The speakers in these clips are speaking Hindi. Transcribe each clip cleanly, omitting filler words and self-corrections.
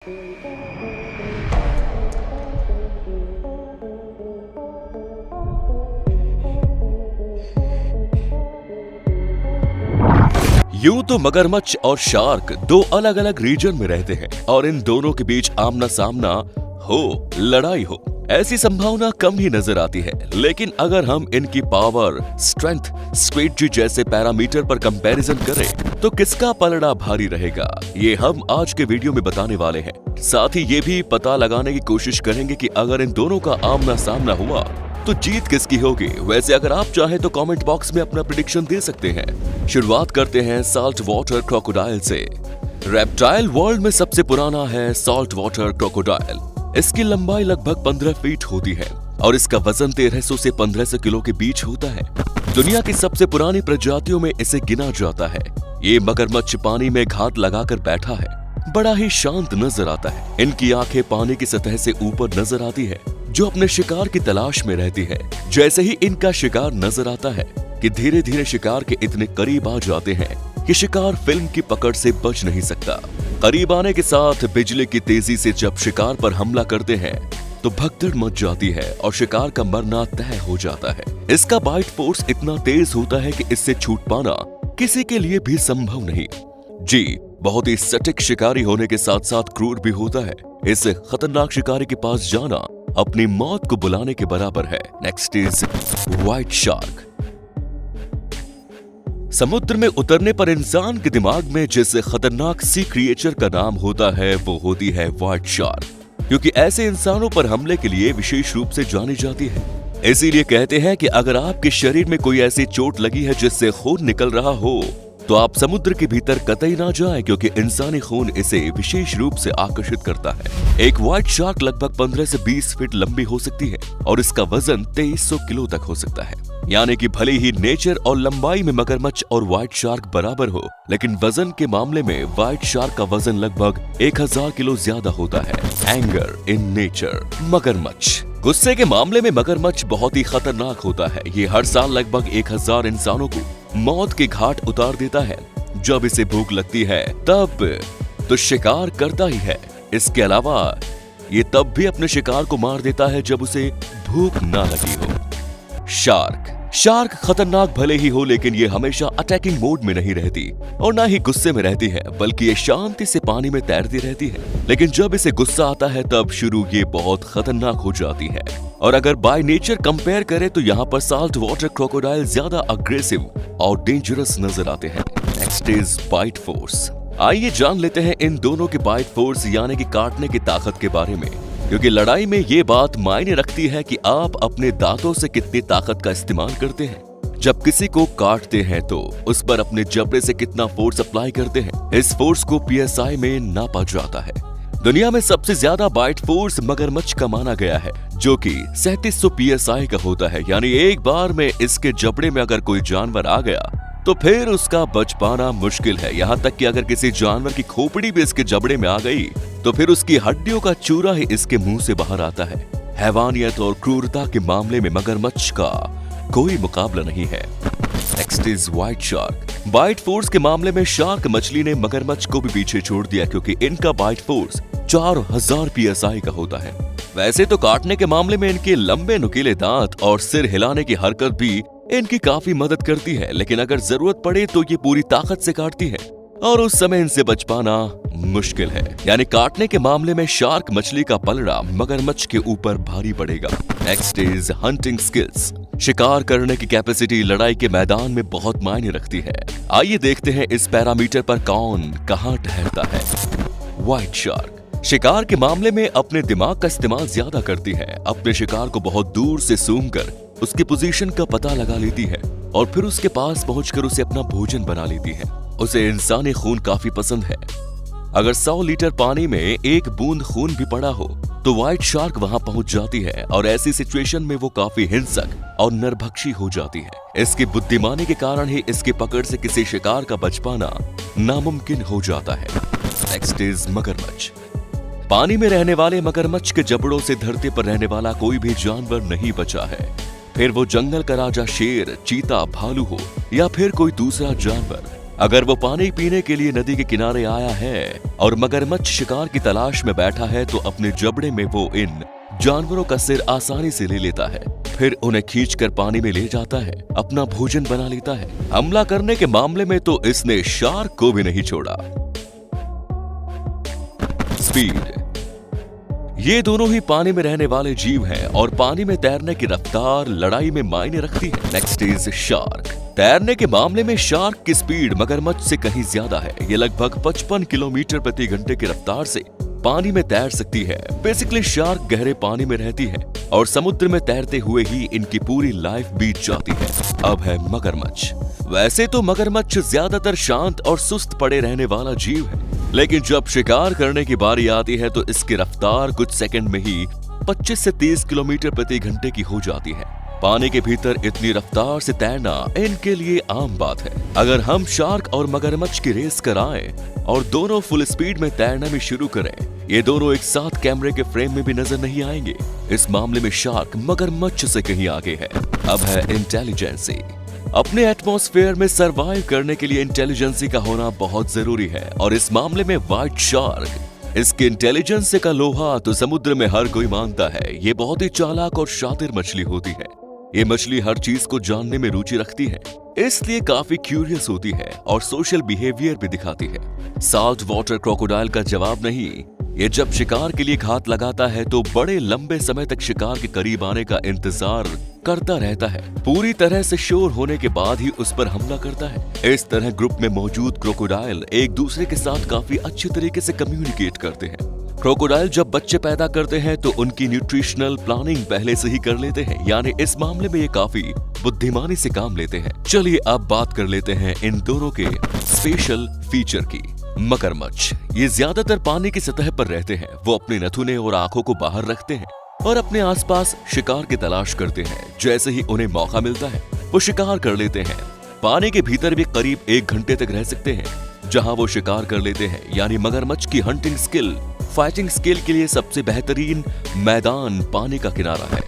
यूं तो मगरमच्छ और शार्क दो अलग अलग रीजन में रहते हैं और इन दोनों के बीच आमना सामना हो, लड़ाई हो, ऐसी संभावना कम ही नजर आती है। लेकिन अगर हम इनकी पावर, स्ट्रेंथ, स्ट्रेटजी जैसे पैरामीटर पर कंपैरिजन करें तो किसका पलड़ा भारी रहेगा, ये हम आज के वीडियो में बताने वाले हैं। साथ ही ये भी पता लगाने की कोशिश करेंगे कि अगर इन दोनों का आमना सामना हुआ तो जीत किसकी होगी। वैसे अगर आप चाहें तो कमेंट बॉक्स में अपना प्रेडिक्शन दे सकते हैं। शुरुआत करते हैं साल्ट वाटर क्रोकोडाइल से। रेप्टाइल वर्ल्ड में सबसे पुराना है साल्ट वाटर क्रोकोडाइल। इसकी लंबाई लगभग 15 फीट होती है और इसका वजन 1300 से 1500 किलो के बीच होता है। दुनिया की सबसे पुरानी प्रजातियों में इसे गिना जाता है। ये मगरमच्छ पानी में घात लगाकर बैठा है, बड़ा ही शांत नजर आता है। इनकी आंखें पानी की सतह से ऊपर नजर आती है, जो अपने शिकार की तलाश में रहती है। जैसे ही इनका शिकार नजर आता है कि धीरे धीरे शिकार के इतने करीब आ जाते हैं कि शिकार फिल्म की पकड़ से बच नहीं सकता। करीब आने के साथ बिजली की तेजी से जब शिकार पर हमला करते हैं तो भगदड़ मच जाती है और शिकार का मरना तय हो जाता है। इसका बाइट फोर्स इतना तेज होता है कि इससे छूट पाना किसी के लिए भी संभव नहीं। जी, बहुत ही सटीक शिकारी होने के साथ साथ क्रूर भी होता है। इस खतरनाक शिकारी के पास जाना अपनी मौत को बुलाने के बराबर है। Next is white shark. समुद्र में उतरने पर इंसान के दिमाग में जिस खतरनाक सी क्रिएचर का नाम होता है वो होती है व्हाइट शार्क, क्योंकि ऐसे इंसानों पर हमले के लिए विशेष रूप से जानी जाती है। इसीलिए कहते हैं कि अगर आपके शरीर में कोई ऐसी चोट लगी है जिससे खून निकल रहा हो तो आप समुद्र के भीतर कतई ना जाएं, क्योंकि इंसानी खून इसे विशेष रूप से आकर्षित करता है। एक व्हाइट शार्क लगभग 15 से 20 फीट लंबी हो सकती है और इसका वजन 2300 किलो तक हो सकता है। यानी कि भले ही नेचर और लंबाई में मगरमच्छ और व्हाइट शार्क बराबर हो, लेकिन वजन के मामले में व्हाइट शार्क का वजन लगभग 1000 किलो ज्यादा होता है। Anger in nature. मगरमच्छ। गुस्से के मामले में मगरमच्छ बहुत ही खतरनाक होता है। ये हर साल लगभग 1000 इंसानों को मौत के घाट उतार देता है। जब इसे भूख लगती है तब तो शिकार करता ही है। इसके अलावा ये तब भी अपने शिकार को मार देता है जब उसे भूख ना लगी हो। शार्क। शार्क खतरनाक भले ही हो, लेकिन ये हमेशा अटैकिंग मोड में नहीं रहती और ना ही गुस्से में रहती है, बल्कि ये शांति से पानी में तैरती रहती है। लेकिन जब इसे गुस्सा आता है तब शुरू ये बहुत खतरनाक हो जाती है। और अगर बाय नेचर कंपेयर करें तो यहाँ पर साल्ट वाटर क्रोकोडाइल ज्यादा अग्रेसिव और डेंजरस नजर आते हैं। Next is bite force. आइए जान लेते हैं इन दोनों के बाइट फोर्स यानी कि काटने की ताकत के बारे में, क्योंकि लड़ाई में ये बात मायने रखती है कि आप अपने दांतों से कितनी ताकत का इस्तेमाल करते हैं। जब किसी को काटते हैं तो उस पर अपने जबड़े से कितना फोर्स अप्लाई करते हैं। इस फोर्स को PSI में नापा जाता है। दुनिया में सबसे ज्यादा बाइट फोर्स मगरमच्छ का माना गया है, जो कि 3700 PSI का होता है। यानी एक बार में इसके जबड़े में अगर कोई जानवर आ गया तो फिर उसका बच पाना मुश्किल है। यहाँ तक कि अगर किसी जानवर की खोपड़ी भी इसके जबड़े में आ गई तो फिर उसकी हड्डियों का चूरा ही इसके मुंह से बाहर आता है। हैवानियत और क्रूरता के मामले में मगरमच्छ का कोई मुकाबला नहीं है। Next is white shark. Bite force के मामले में शार्क मछली ने मगरमच्छ को भी पीछे छोड़ दिया, क्योंकि इनका बाइट फोर्स 4000 PSI का होता है। वैसे तो काटने के मामले में इनके लंबे नुकीले दांत और सिर हिलाने की हरकत भी इनकी काफी मदद करती है, लेकिन अगर जरूरत पड़े तो ये पूरी ताकत से काटती है और उस समय इनसे बच पाना मुश्किल है। यानी काटने के मामले में शार्क मछली का पलड़ा मगरमच्छ के ऊपर भारी पड़ेगा। Next is hunting skills. शिकार करने की कैपेसिटी लड़ाई के मैदान में बहुत मायने रखती है। आइए देखते हैं इस पैरामीटर पर कौन कहां ठहरता है। व्हाइट शार्क शिकार के मामले में अपने दिमाग का इस्तेमाल ज्यादा करती है। अपने शिकार को बहुत दूर से सूंघ कर उसकी पोजीशन का पता लगा लेती है और फिर उसके पास पहुंचकर उसे अपना भोजन बना लेती है। उसे इंसानी खून काफी पसंद है। अगर 100 लीटर पानी में एक बूंद खून भी पड़ा हो तो व्हाइट शार्क वहां पहुंच जाती है और ऐसी सिचुएशन में वो काफी हिंसक और नरभक्षी हो जाती है। इसकी बुद्धिमानी के कारण ही इसकी पकड़ से किसी शिकार का बच पाना नामुमकिन हो जाता है। नेक्स्ट इज मगरमच्छ। पानी में रहने वाले मगरमच्छ के जबड़ों से धरती पर रहने वाला कोई भी जानवर नहीं बचा है। फिर वो जंगल का राजा शेर, चीता, भालू हो या फिर कोई दूसरा जानवर, अगर वो पानी पीने के लिए नदी के किनारे आया है और मगरमच्छ शिकार की तलाश में बैठा है तो अपने जबड़े में वो इन जानवरों का सिर आसानी से ले लेता है, फिर उन्हें खींचकर पानी में ले जाता है, अपना भोजन बना लेता है। हमला करने के मामले में तो इसने शार्क को भी नहीं छोड़ा। स्पीड। ये दोनों ही पानी में रहने वाले जीव हैं और पानी में तैरने की रफ्तार लड़ाई में मायने रखती है। Next is shark. तैरने के मामले में शार्क की स्पीड मगरमच्छ से कहीं ज्यादा है। ये लगभग 55 किलोमीटर प्रति घंटे की रफ्तार से पानी में तैर सकती है। बेसिकली शार्क गहरे पानी में रहती है और समुद्र में तैरते हुए ही इनकी पूरी लाइफ बीत जाती है। अब है मगरमच्छ। वैसे तो मगरमच्छ ज्यादातर शांत और सुस्त पड़े रहने वाला जीव है, लेकिन जब शिकार करने की बारी आती है तो इसकी रफ्तार कुछ सेकंड में ही 25 से 30 किलोमीटर प्रति घंटे की हो जाती है। पानी के भीतर इतनी रफ्तार से तैरना इनके लिए आम बात है। अगर हम शार्क और मगरमच्छ की रेस कराएं और दोनों फुल स्पीड में तैरना भी शुरू करें, ये दोनों एक साथ कैमरे के फ्रेम में भी नजर नहीं आएंगे। इस मामले में शार्क मगरमच्छ से कहीं आगे है। अब है इंटेलिजेंसी। अपने एटमॉस्फेयर में सरवाइव करने के लिए इंटेलिजेंसी का होना बहुत जरूरी है और इस मामले में व्हाइट शार्क, इसके इंटेलिजेंस का लोहा तो समुद्र में हर कोई मानता है। ये बहुत ही चालाक और शातिर मछली होती है। ये मछली हर चीज को जानने में रुचि रखती है, इसलिए काफी क्यूरियस होती है और सोशल बिहेवियर भी दिखाती है। साल्ट वाटर क्रोकोडाइल का जवाब नहीं। ये जब शिकार के लिए घात लगाता है तो बड़े लंबे समय तक शिकार के करीब आने का इंतजार करता रहता है। पूरी तरह से श्योर होने के बाद ही उस पर हमला करता है। इस तरह ग्रुप में मौजूद क्रोकोडाइल एक दूसरे के साथ काफी अच्छे तरीके से कम्युनिकेट करते हैं। क्रोकोडाइल जब बच्चे पैदा करते हैं तो उनकी न्यूट्रिशनल प्लानिंग पहले से ही कर लेते हैं, यानी इस मामले में ये काफी बुद्धिमानी से काम लेते हैं। चलिए अब बात कर लेते हैं इन दोनों के स्पेशल फीचर की। मगरमच्छ ये ज्यादातर पानी की सतह पर रहते हैं। वो अपने नथुने और आंखों को बाहर रखते हैं और अपने आसपास शिकार की तलाश करते हैं। जैसे ही उन्हें मौका मिलता है वो शिकार कर लेते हैं। पानी के भीतर भी करीब 1 घंटे तक रह सकते हैं, जहां वो शिकार कर लेते हैं। यानी मगरमच्छ की हंटिंग स्किल फाइटिंग स्किल के लिए सबसे बेहतरीन मैदान पानी का किनारा है।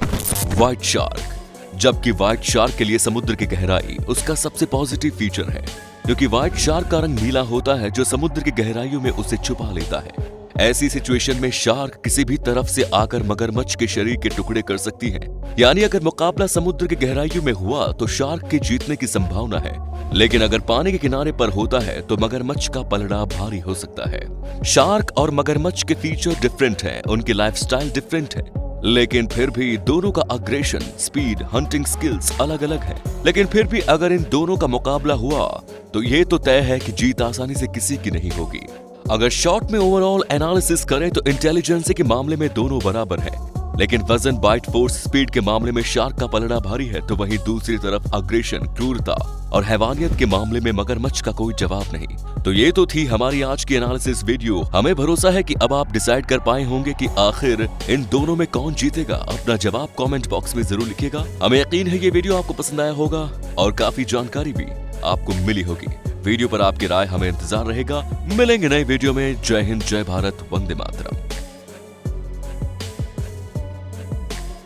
White shark. जबकि व्हाइट शार्क के लिए समुद्र की गहराई उसका सबसे पॉजिटिव फीचर है, क्योंकि व्हाइट शार्क का रंग नीला होता है जो समुद्र की गहराइयों में उसे छुपा लेता है। ऐसी सिचुएशन में शार्क किसी भी तरफ से आकर मगरमच्छ के शरीर के टुकड़े कर सकती है। यानी अगर मुकाबला समुद्र की गहराइयों में हुआ तो शार्क के जीतने की संभावना है, लेकिन अगर पानी के किनारे पर होता है तो मगरमच्छ का पलड़ा भारी हो सकता है। शार्क और मगरमच्छ के फीचर डिफरेंट हैं, उनकी लाइफस्टाइल डिफरेंट है, लेकिन फिर भी दोनों का अग्रेशन, स्पीड, हंटिंग स्किल्स अलग अलग है। लेकिन फिर भी अगर इन दोनों का मुकाबला हुआ तो ये तो तय है कि जीत आसानी से किसी की नहीं होगी। अगर शॉर्ट में ओवरऑल एनालिसिस करें तो इंटेलिजेंस के मामले में दोनों बराबर हैं, लेकिन वजन, बाइट फोर्स, स्पीड के मामले में शार्क का पलड़ा भारी है, तो वहीं दूसरी तरफ अग्रेशन, क्रूरता और हैवानियत के मामले में मगरमच्छ का कोई जवाब नहीं। तो ये तो थी हमारी आज की एनालिसिस वीडियो। हमें भरोसा है कि अब आप डिसाइड कर पाए होंगे कि आखिर इन दोनों में कौन जीतेगा। अपना जवाब कमेंट बॉक्स में जरूर लिखिएगा। हमें यकीन है ये वीडियो आपको पसंद आया होगा और काफी जानकारी भी आपको मिली होगी। वीडियो पर आपकी राय हमें इंतजार रहेगा। मिलेंगे नए वीडियो में। जय हिंद, जय भारत, वंदे मातरम।